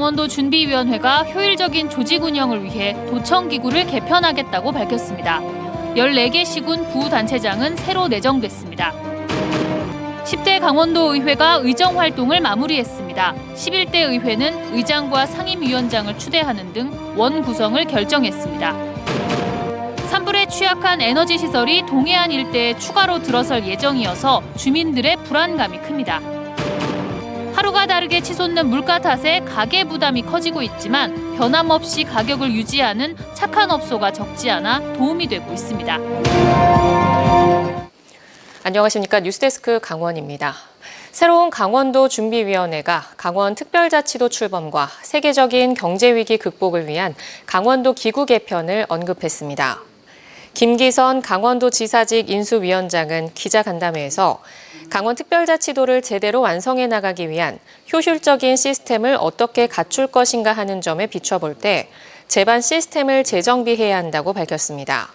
강원도 준비위원회가 효율적인 조직 운영을 위해 도청기구를 개편하겠다고 밝혔습니다. 14개 시군 부단체장은 새로 내정됐습니다. 10대 강원도 의회가 의정 활동을 마무리했습니다. 11대 의회는 의장과 상임위원장을 추대하는 등 원 구성을 결정했습니다. 산불에 취약한 에너지 시설이 동해안 일대에 추가로 들어설 예정이어서 주민들의 불안감이 큽니다. 하루가 다르게 치솟는 물가 탓에 가계 부담이 커지고 있지만 변함없이 가격을 유지하는 착한 업소가 적지 않아 도움이 되고 있습니다. 안녕하십니까. 뉴스데스크 강원입니다. 새로운 강원도 준비위원회가 강원 특별자치도 출범과 세계적인 경제위기 극복을 위한 강원도 기구 개편을 언급했습니다. 김기선 강원도지사직 인수위원장은 기자간담회에서 강원특별자치도를 제대로 완성해 나가기 위한 효율적인 시스템을 어떻게 갖출 것인가 하는 점에 비춰볼 때 제반 시스템을 재정비해야 한다고 밝혔습니다.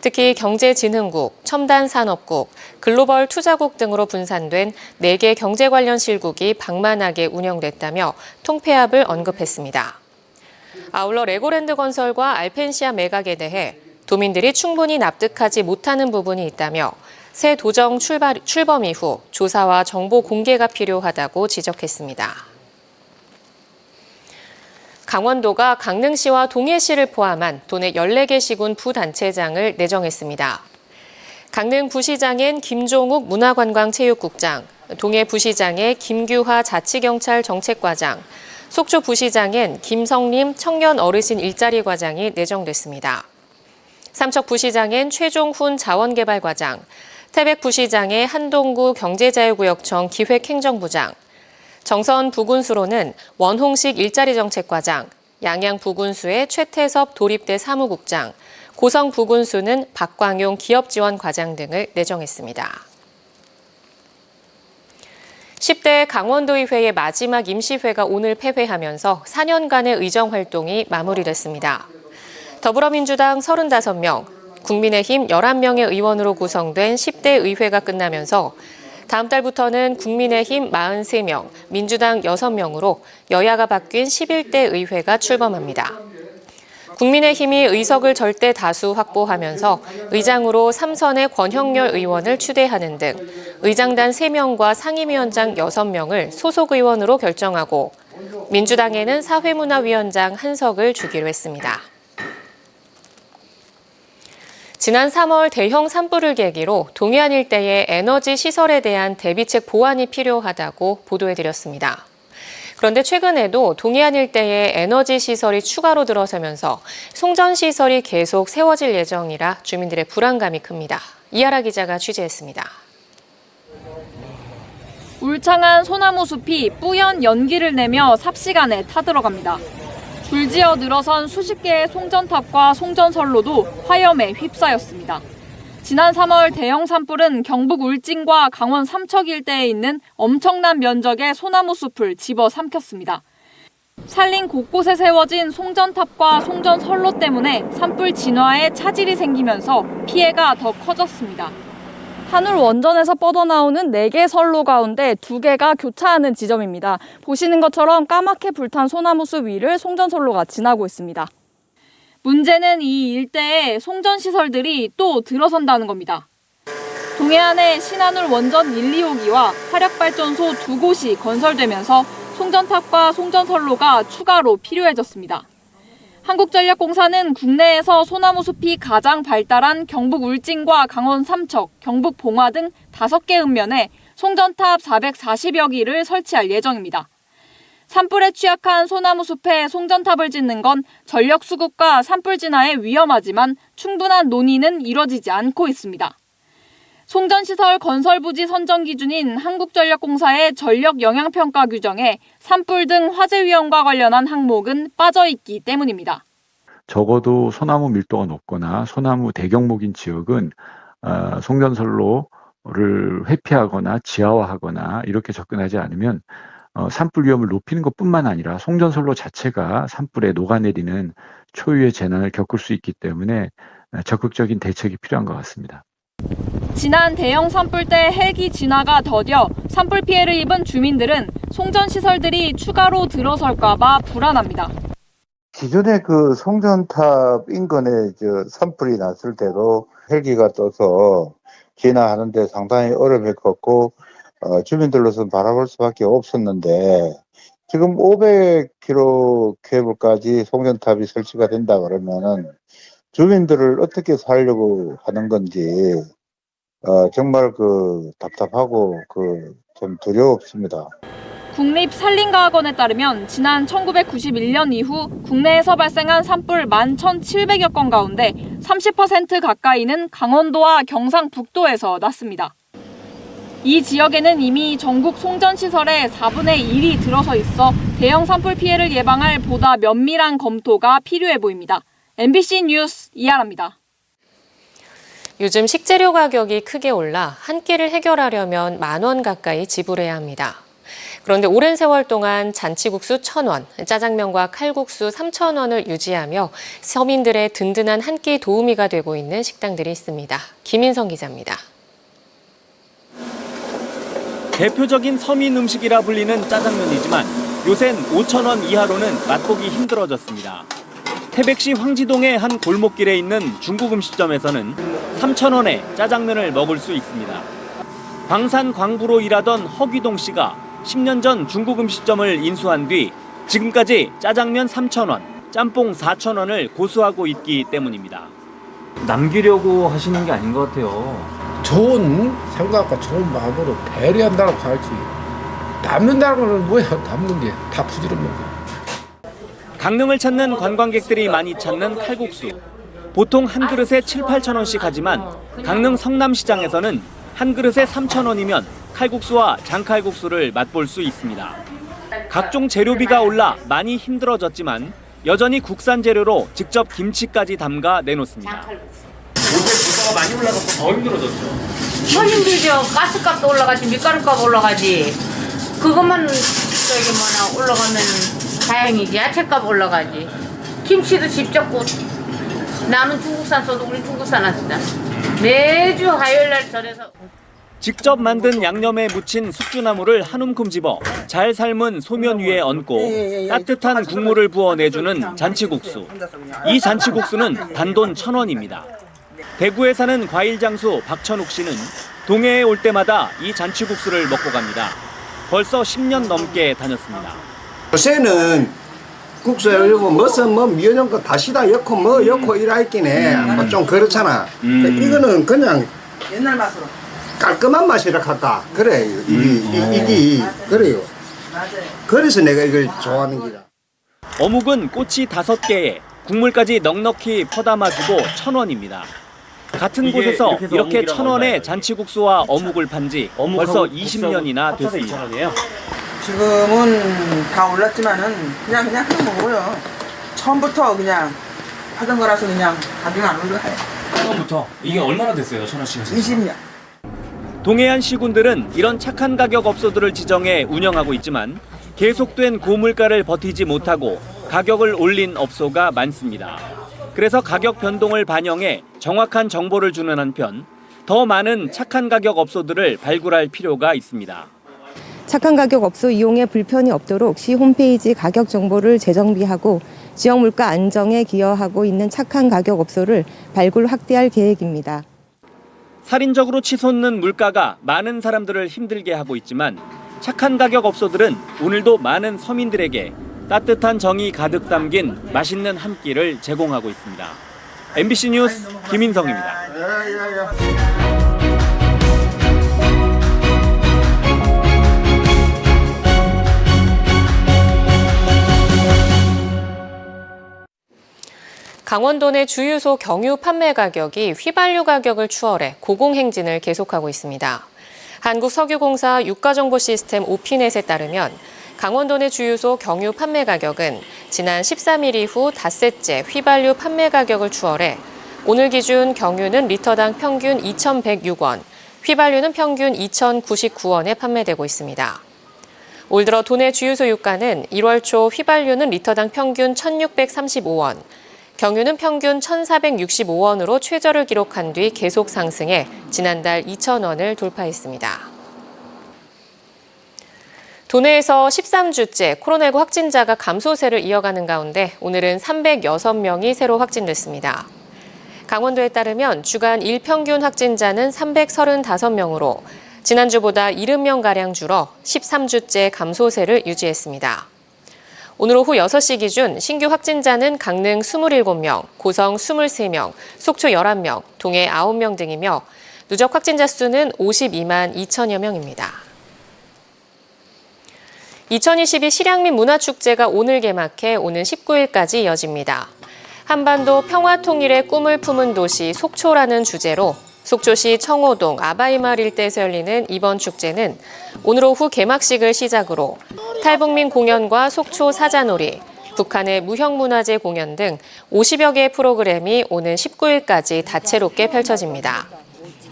특히 경제진흥국, 첨단산업국, 글로벌투자국 등으로 분산된 4개 경제 관련 실국이 방만하게 운영됐다며 통폐합을 언급했습니다. 아울러 레고랜드 건설과 알펜시아 매각에 대해 도민들이 충분히 납득하지 못하는 부분이 있다며 새 도정 출범 이후 조사와 정보 공개가 필요하다고 지적했습니다. 강원도가 강릉시와 동해시를 포함한 도내 14개 시군 부단체장을 내정했습니다. 강릉 부시장엔 김종욱 문화관광체육국장, 동해 부시장에 김규하 자치경찰 정책과장, 속초 부시장엔 김성림 청년어르신 일자리 과장이 내정됐습니다. 삼척 부시장엔 최종훈 자원개발과장, 태백 부시장에 한동구 경제자유구역청 기획행정부장, 정선 부군수로는 원홍식 일자리정책과장, 양양 부군수의 최태섭 도립대 사무국장, 고성 부군수는 박광용 기업지원과장 등을 내정했습니다. 10대 강원도의회의 마지막 임시회가 오늘 폐회하면서 4년간의 의정활동이 마무리됐습니다. 더불어민주당 35명, 국민의힘 11명의 의원으로 구성된 10대 의회가 끝나면서 다음 달부터는 국민의힘 43명, 민주당 6명으로 여야가 바뀐 11대 의회가 출범합니다. 국민의힘이 의석을 절대 다수 확보하면서 의장으로 3선의 권형렬 의원을 추대하는 등 의장단 3명과 상임위원장 6명을 소속 의원으로 결정하고 민주당에는 사회문화위원장 1석을 주기로 했습니다. 지난 3월 대형 산불을 계기로 동해안 일대의 에너지 시설에 대한 대비책 보완이 필요하다고 보도해드렸습니다. 그런데 최근에도 동해안 일대에 에너지 시설이 추가로 들어서면서 송전 시설이 계속 세워질 예정이라 주민들의 불안감이 큽니다. 이하라 기자가 취재했습니다. 울창한 소나무 숲이 뿌연 연기를 내며 삽시간에 타들어갑니다. 줄지어 늘어선 수십 개의 송전탑과 송전선로도 화염에 휩싸였습니다. 지난 3월 대형 산불은 경북 울진과 강원 삼척 일대에 있는 엄청난 면적의 소나무 숲을 집어삼켰습니다. 산림 곳곳에 세워진 송전탑과 송전선로 때문에 산불 진화에 차질이 생기면서 피해가 더 커졌습니다. 하늘 원전에서 뻗어나오는 4개 선로 가운데 2개가 교차하는 지점입니다. 보시는 것처럼 까맣게 불탄 소나무 숲 위를 송전선로가 지나고 있습니다. 문제는 이 일대에 송전시설들이 또 들어선다는 겁니다. 동해안에 신한울 원전 1, 2호기와 화력발전소 2곳이 건설되면서 송전탑과 송전선로가 추가로 필요해졌습니다. 한국전력공사는 국내에서 소나무 숲이 가장 발달한 경북 울진과 강원 삼척, 경북 봉화 등 5개 읍면에 송전탑 440여 기를 설치할 예정입니다. 산불에 취약한 소나무 숲에 송전탑을 짓는 건 전력 수급과 산불 진화에 위험하지만 충분한 논의는 이뤄지지 않고 있습니다. 송전시설 건설 부지 선정 기준인 한국전력공사의 전력 영향평가 규정에 산불 등 화재 위험과 관련한 항목은 빠져 있기 때문입니다. 적어도 소나무 밀도가 높거나 소나무 대경목인 지역은 송전선로를 회피하거나 지하화하거나 이렇게 접근하지 않으면 산불 위험을 높이는 것뿐만 아니라 송전선로 자체가 산불에 녹아내리는 초유의 재난을 겪을 수 있기 때문에 적극적인 대책이 필요한 것 같습니다. 지난 대형 산불 때 헬기 진화가 더뎌 산불 피해를 입은 주민들은 송전 시설들이 추가로 들어설까봐 불안합니다. 기존의 그 송전탑 인근에 산불이 났을 때도 헬기가 떠서 진화하는데 상당히 어려움이 컸고 주민들로서는 바라볼 수밖에 없었는데 지금 500km 케이블까지 송전탑이 설치가 된다 그러면은 주민들을 어떻게 살려고 하는 건지 정말 답답하고 좀 두려웠습니다. 국립산림과학원에 따르면 지난 1991년 이후 국내에서 발생한 산불 11,700여 건 가운데 30% 가까이는 강원도와 경상북도에서 났습니다. 이 지역에는 이미 전국 송전시설의 4분의 1이 들어서 있어 대형 산불 피해를 예방할 보다 면밀한 검토가 필요해 보입니다. MBC 뉴스 이하라입니다. 요즘 식재료 가격이 크게 올라 한 끼를 해결하려면 10,000원 가까이 지불해야 합니다. 그런데 오랜 세월 동안 잔치국수 1,000원, 짜장면과 칼국수 3,000원을 유지하며 서민들의 든든한 한 끼 도우미가 되고 있는 식당들이 있습니다. 김인성 기자입니다. 대표적인 서민 음식이라 불리는 짜장면이지만 요샌 5,000원 이하로는 맛보기 힘들어졌습니다. 태백시 황지동의 한 골목길에 있는 중국 음식점에서는 3,000원에 짜장면을 먹을 수 있습니다. 광산 광부로 일하던 허귀동 씨가 10년 전 중국 음식점을 인수한 뒤 지금까지 짜장면 3,000원, 짬뽕 4,000원을 고수하고 있기 때문입니다. 남기려고 하시는 게 아닌 것 같아요. 좋은 생각과 좋은 마음으로 배려한다고 하지. 남는다는 건 뭐야? 남는 게 다 부지런한 거. 강릉을 찾는 관광객들이 많이 찾는 칼국수. 보통 한 그릇에 7, 8천 원씩 하지만 강릉 성남시장에서는 한 그릇에 3,000원이면 칼국수와 장칼국수를 맛볼 수 있습니다. 각종 재료비가 올라 많이 힘들어졌지만 여전히 국산 재료로 직접 김치까지 담가 내놓습니다. 요새 물가가 많이 올라가서 더 힘들어졌죠. 더 힘들죠. 가스값도 올라가지, 밀가루값 올라가지. 그것만 올라가면 다행이지. 야채값 올라가지. 김치도 직접 나는 중국산 써도 우리 중국산 안 쓰자. 매주 화요일날 절에서. 직접 만든 양념에 묻힌 숙주나물을 한 움큼 집어 잘 삶은 소면 위에 얹고 따뜻한 국물을 부어 내주는 잔치국수. 이 잔치국수는 단돈 1,000원입니다. 대구에 사는 과일 장수 박천욱 씨는 동해에 올 때마다 이 잔치국수를 먹고 갑니다. 벌써 10년 넘게 다녔습니다. 요새는 국수에 이거 미연한 거 다시다 넣고 이라 있긴 해. 좀 그렇잖아. 이거는 그냥 옛날 맛으로 깔끔한 맛이라 할까. 그래. 이게 그래요. 맞아요. 그래서 내가 이걸 좋아하는 기라. 어묵은 꼬치 5개에 국물까지 넉넉히 퍼담아주고 1,000원입니다. 같은 곳에서 이렇게 1,000원의 잔치국수와 어묵을 판 지 벌써 20년이나 됐습니다. 지금은 다 올랐지만은 그냥 먹어요. 처음부터 그냥 하던 거라서 그냥 가격 안 올라요. 처음부터 이게 얼마나 됐어요, 1,000원씩? 20년. 동해안 시군들은 이런 착한 가격 업소들을 지정해 운영하고 있지만 계속된 고물가를 버티지 못하고 가격을 올린 업소가 많습니다. 그래서 가격 변동을 반영해 정확한 정보를 주는 한편 더 많은 착한 가격 업소들을 발굴할 필요가 있습니다. 착한 가격 업소 이용에 불편이 없도록 시 홈페이지 가격 정보를 재정비하고 지역 물가 안정에 기여하고 있는 착한 가격 업소를 발굴 확대할 계획입니다. 살인적으로 치솟는 물가가 많은 사람들을 힘들게 하고 있지만 착한 가격 업소들은 오늘도 많은 서민들에게 따뜻한 정이 가득 담긴 맛있는 한 끼를 제공하고 있습니다. MBC 뉴스 김인성입니다. 강원도 내 주유소 경유 판매 가격이 휘발유 가격을 추월해 고공행진을 계속하고 있습니다. 한국석유공사 유가정보시스템 오피넷에 따르면 강원도 내 주유소 경유 판매 가격은 지난 13일 이후 닷새째 휘발유 판매 가격을 추월해 오늘 기준 경유는 리터당 평균 2,106원, 휘발유는 평균 2,099원에 판매되고 있습니다. 올 들어 도내 주유소 유가는 1월 초 휘발유는 리터당 평균 1,635원, 경유는 평균 1,465원으로 최저를 기록한 뒤 계속 상승해 지난달 2,000원을 돌파했습니다. 도내에서 13주째 코로나19 확진자가 감소세를 이어가는 가운데 오늘은 306명이 새로 확진됐습니다. 강원도에 따르면 주간 일평균 확진자는 335명으로 지난주보다 70명가량 줄어 13주째 감소세를 유지했습니다. 오늘 오후 6시 기준 신규 확진자는 강릉 27명, 고성 23명, 속초 11명, 동해 9명 등이며 누적 확진자 수는 52만 2천여 명입니다. 2022 실향민 문화축제가 오늘 개막해 오는 19일까지 이어집니다. 한반도 평화통일의 꿈을 품은 도시 속초라는 주제로 속초시 청호동 아바이마을 일대에서 열리는 이번 축제는 오늘 오후 개막식을 시작으로 탈북민 공연과 속초 사자놀이, 북한의 무형문화재 공연 등 50여 개의 프로그램이 오는 19일까지 다채롭게 펼쳐집니다.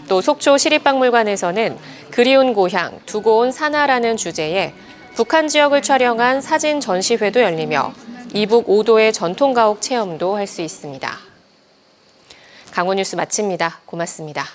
또 속초 시립박물관에서는 그리운 고향, 두고 온 산하라는 주제에 북한 지역을 촬영한 사진 전시회도 열리며 이북 5도의 전통가옥 체험도 할 수 있습니다. 강원 뉴스 마칩니다. 고맙습니다.